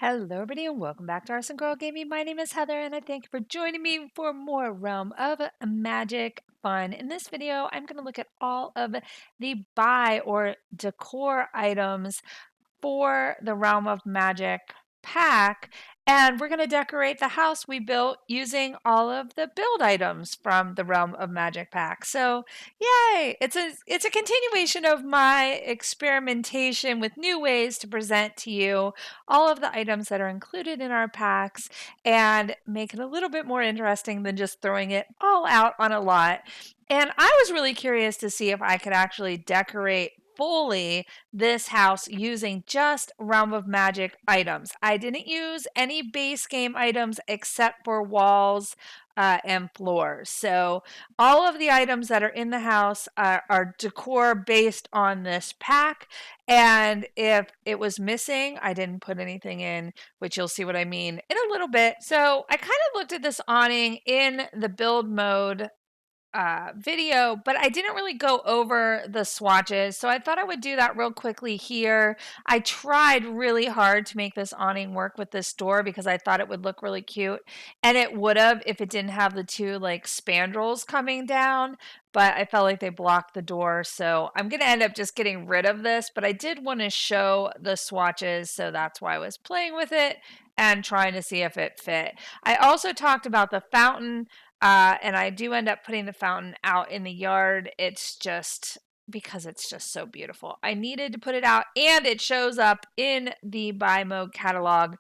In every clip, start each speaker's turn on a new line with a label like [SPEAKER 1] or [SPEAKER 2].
[SPEAKER 1] Hello, everybody, and welcome back to ArsenGirl Gaming. My name is Heather, and I thank you for joining me for more Realm of Magic fun. In this video, I'm going to look at all of the buy or decor items for the Realm of Magic pack, and we're going to decorate the house we built using all of the build items from the Realm of Magic pack. So, yay! It's a continuation of my experimentation with new ways to present to you all of the items that are included in our packs and make it a little bit more interesting than just throwing it all out on a lot. And I was really curious to see if I could actually decorate fully this house using just Realm of Magic items. I didn't use any base game items except for walls and floors. So all of the items that are in the house are decor based on this pack. And if it was missing, I didn't put anything in, which you'll see what I mean in a little bit. So I kind of looked at this awning in the build mode video, but I didn't really go over the swatches. So I thought I would do that real quickly here. I tried really hard to make this awning work with this door because I thought it would look really cute. And it would have if it didn't have the two like spandrels coming down, but I felt like they blocked the door. So I'm going to end up just getting rid of this, but I did want to show the swatches. So that's why I was playing with it and trying to see if it fit. I also talked about the fountain. And I do end up putting the fountain out in the yard. It's just because it's just so beautiful. I needed to put it out, and it shows up in the buy mode catalog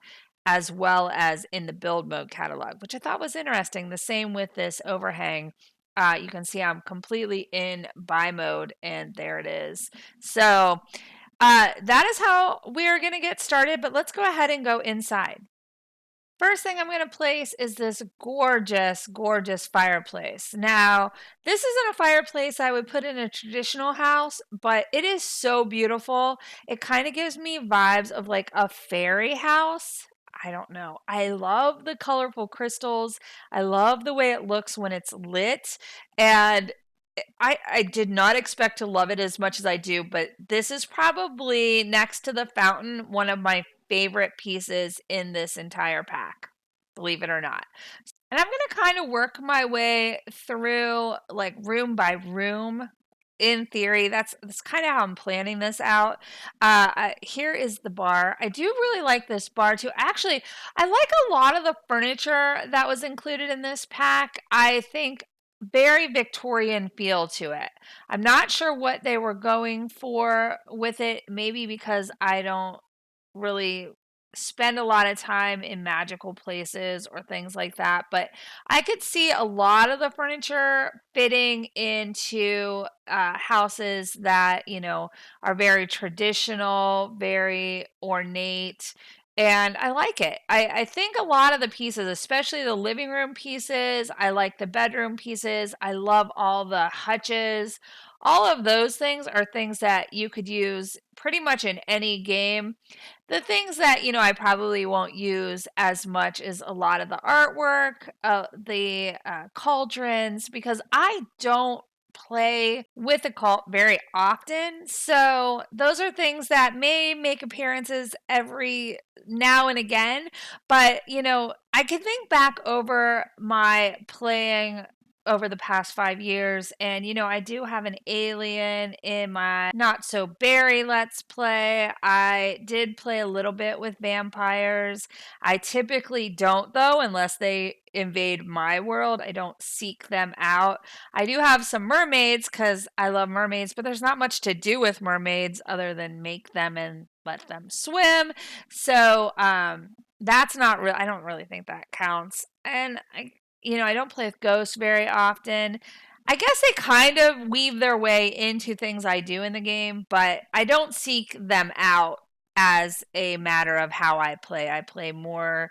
[SPEAKER 1] as well as in the build mode catalog, which I thought was interesting. The same with this overhang. You can see I'm completely in buy mode, and there it is. So that is how we're going to get started, but let's go ahead and go inside. First thing I'm going to place is this gorgeous, gorgeous fireplace. Now, this isn't a fireplace I would put in a traditional house, but it is so beautiful. It kind of gives me vibes of like a fairy house. I don't know. I love the colorful crystals. I love the way it looks when it's lit. And I did not expect to love it as much as I do, but this is probably next to the fountain, one of my favorite pieces in this entire pack, believe it or not. And I'm going to kind of work my way through like room by room. In theory, that's kind of how I'm planning this out. Here is the bar. I do really like this bar too. Actually, I like a lot of the furniture that was included in this pack. I think very Victorian feel to it. I'm not sure what they were going for with it. Maybe because I don't really spend a lot of time in magical places or things like that, but I could see a lot of the furniture fitting into houses that, are very traditional, very ornate. And I like it. I think a lot of the pieces, especially the living room pieces, I like the bedroom pieces. I love all the hutches. All of those things are things that you could use pretty much in any game. The things that, I probably won't use as much is a lot of the artwork, the cauldrons, because I don't play with a cult very often. So those are things that may make appearances every now and again. But, I can think back over my playing over the past 5 years. And, I do have an alien in my Not So Berry Let's Play. I did play a little bit with vampires. I typically don't, though, unless they invade my world. I don't seek them out. I do have some mermaids because I love mermaids, but there's not much to do with mermaids other than make them and let them swim. So, that's not real. I don't really think that counts. And I don't play with ghosts very often. I guess they kind of weave their way into things I do in the game, but I don't seek them out as a matter of how I play. I play more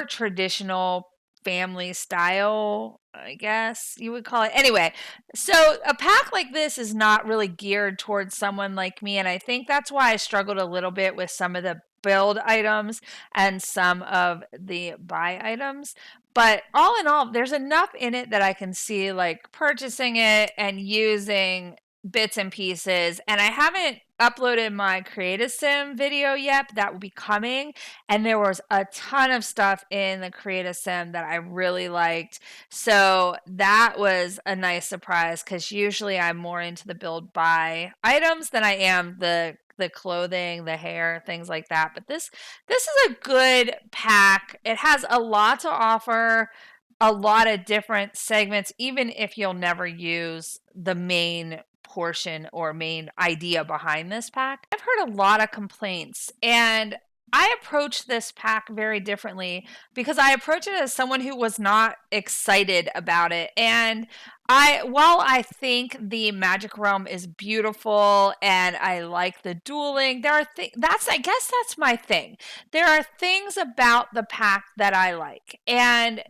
[SPEAKER 1] traditional family style, I guess you would call it. Anyway, so a pack like this is not really geared towards someone like me, and I think that's why I struggled a little bit with some of the build items and some of the buy items. But all in all, there's enough in it that I can see like purchasing it and using bits and pieces, and I haven't uploaded my Create Sim video yet, but that will be coming. And there was a ton of stuff in the Create Sim that I really liked. So that was a nice surprise, because usually I'm more into the build buy items than I am the clothing, the hair, things like that. But this is a good pack. It has a lot to offer, a lot of different segments, even if you'll never use the main portion or main idea behind this pack. I've heard a lot of complaints, and I approach this pack very differently, because I approach it as someone who was not excited about it. And while I think the Magic Realm is beautiful and I like the dueling, there are I guess that's my thing. There are things about the pack that I like, and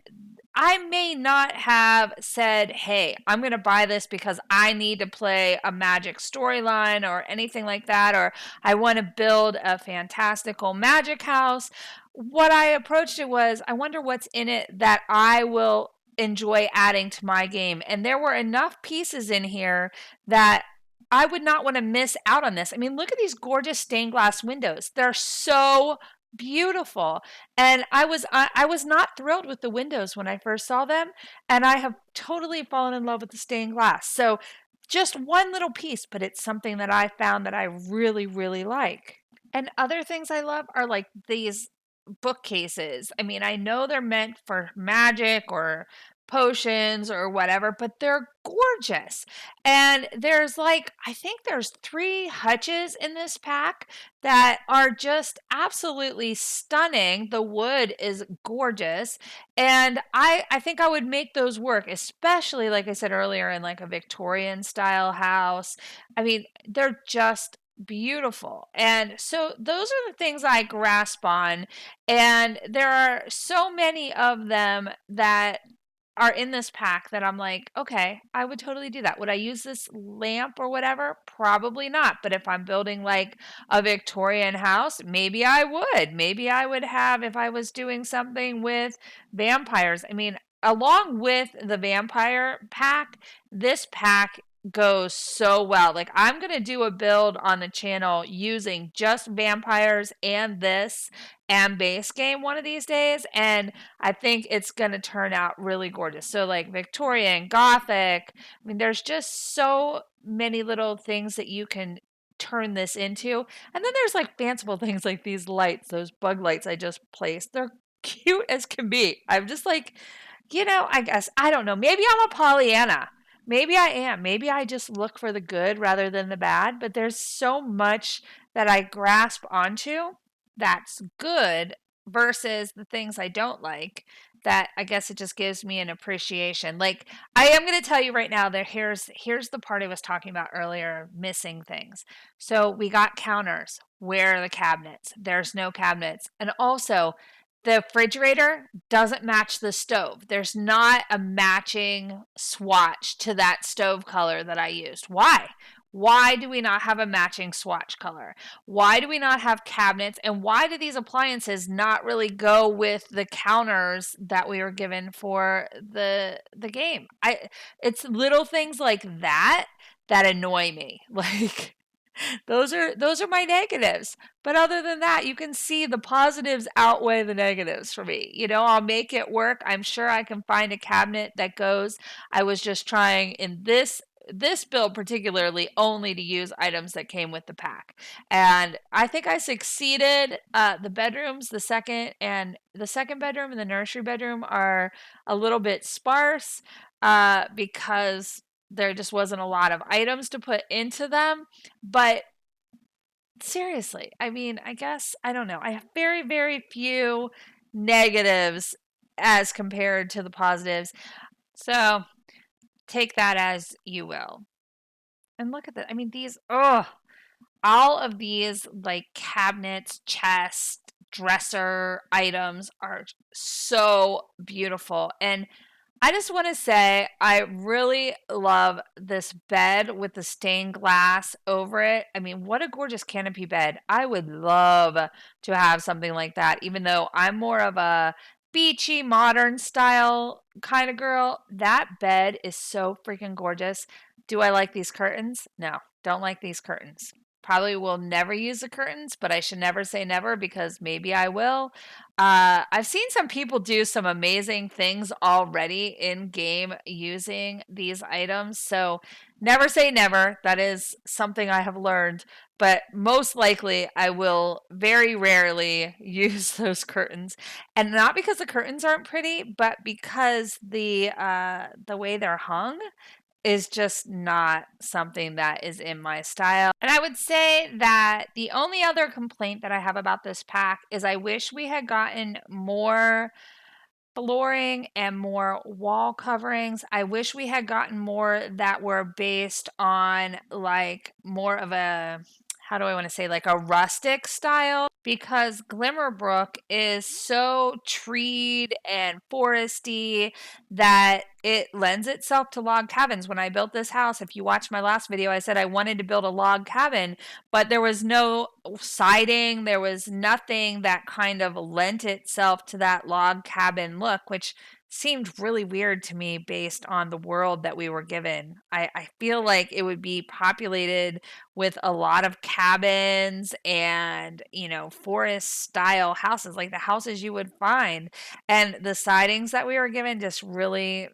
[SPEAKER 1] I may not have said, hey, I'm going to buy this because I need to play a Magic storyline or anything like that, or I want to build a fantastical Magic house. What I approached it was, I wonder what's in it that I will enjoy adding to my game. And there were enough pieces in here that I would not want to miss out on this. I mean, look at these gorgeous stained glass windows. They're so beautiful. And I was not thrilled with the windows when I first saw them, and I have totally fallen in love with the stained glass. So just one little piece, but it's something that I found that I really, really like. And other things I love are like these bookcases. I mean, I know they're meant for magic or potions or whatever, but they're gorgeous. And there's like, I think there's 3 hutches in this pack that are just absolutely stunning. The wood is gorgeous. And I think I would make those work, especially like I said earlier, in like a Victorian style house. I mean, they're just beautiful. And so those are the things I grasp on. And there are so many of them that are in this pack that I'm like, okay, I would totally do that. Would I use this lamp or whatever? Probably not. But if I'm building like a Victorian house, maybe I would. Maybe I would have, if I was doing something with vampires. I mean, along with the vampire pack, this pack goes so well. Like, I'm going to do a build on the channel using just vampires and this and base game one of these days, and I think it's going to turn out really gorgeous. So like Victorian, Gothic, I mean, there's just so many little things that you can turn this into. And then there's like fanciful things like these lights, those bug lights I just placed. They're cute as can be. I'm just like, I guess, I don't know. Maybe I'm a Pollyanna. Maybe I am. Maybe I just look for the good rather than the bad, but there's so much that I grasp onto that's good versus the things I don't like, that I guess it just gives me an appreciation. Like, I am going to tell you right now that here's the part I was talking about earlier, missing things. So we got counters. Where are the cabinets? There's no cabinets. And also, the refrigerator doesn't match the stove. There's not a matching swatch to that stove color that I used. Why? Why do we not have a matching swatch color? Why do we not have cabinets? And why do these appliances not really go with the counters that we were given for the game? It's little things like that that annoy me. Like, those are my negatives. But other than that, you can see the positives outweigh the negatives for me. I'll make it work. I'm sure I can find a cabinet that goes. I was just trying in this build particularly only to use items that came with the pack, and I think I succeeded. The bedrooms, the second bedroom and the nursery bedroom, are a little bit sparse, because there just wasn't a lot of items to put into them. But seriously, I mean, I guess, I don't know, I have very, very few negatives as compared to the positives. So take that as you will. And look at that. I mean, all of these like cabinets, chest, dresser items are so beautiful. And I just want to say, I really love this bed with the stained glass over it. I mean, what a gorgeous canopy bed. I would love to have something like that, even though I'm more of a beachy, modern style kind of girl. That bed is so freaking gorgeous. Do I like these curtains? No, don't like these curtains. Probably will never use the curtains, but I should never say never because maybe I will. I've seen some people do some amazing things already in game using these items. So never say never. That is something I have learned. But most likely, I will very rarely use those curtains, and not because the curtains aren't pretty, but because the way they're hung is just not something that is in my style. And I would say that the only other complaint that I have about this pack is I wish we had gotten more flooring and more wall coverings. I wish we had gotten more that were based on like more of a, how do I want to say, like a rustic style, because Glimmerbrook is so treed and foresty that it lends itself to log cabins. When I built this house, if you watched my last video, I said I wanted to build a log cabin, but there was no siding, there was nothing that kind of lent itself to that log cabin look, which seemed really weird to me based on the world that we were given. I feel like it would be populated with a lot of cabins and, you know, forest style houses, like the houses you would find. And the sidings that we were given just really,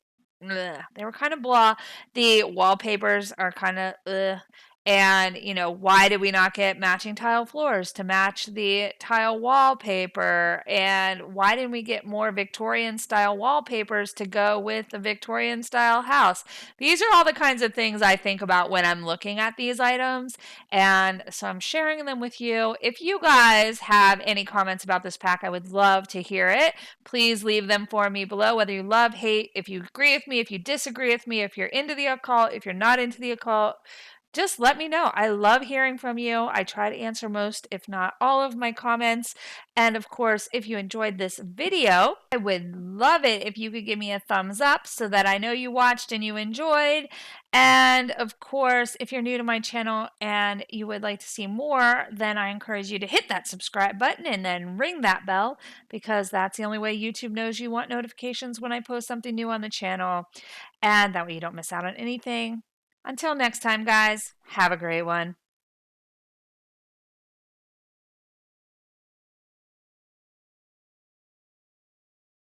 [SPEAKER 1] ugh, they were kind of blah. The wallpapers are kind of, ugh. And, you know, why did we not get matching tile floors to match the tile wallpaper? And why didn't we get more Victorian style wallpapers to go with the Victorian style house? These are all the kinds of things I think about when I'm looking at these items. And so I'm sharing them with you. If you guys have any comments about this pack, I would love to hear it. Please leave them for me below, whether you love, hate, if you agree with me, if you disagree with me, if you're into the occult, if you're not into the occult. Just let me know. I love hearing from you. I try to answer most, if not all, of my comments. And of course, if you enjoyed this video, I would love it if you could give me a thumbs up so that I know you watched and you enjoyed. And of course, if you're new to my channel and you would like to see more, then I encourage you to hit that subscribe button and then ring that bell, because that's the only way YouTube knows you want notifications when I post something new on the channel. And that way you don't miss out on anything. Until next time, guys, have a great one.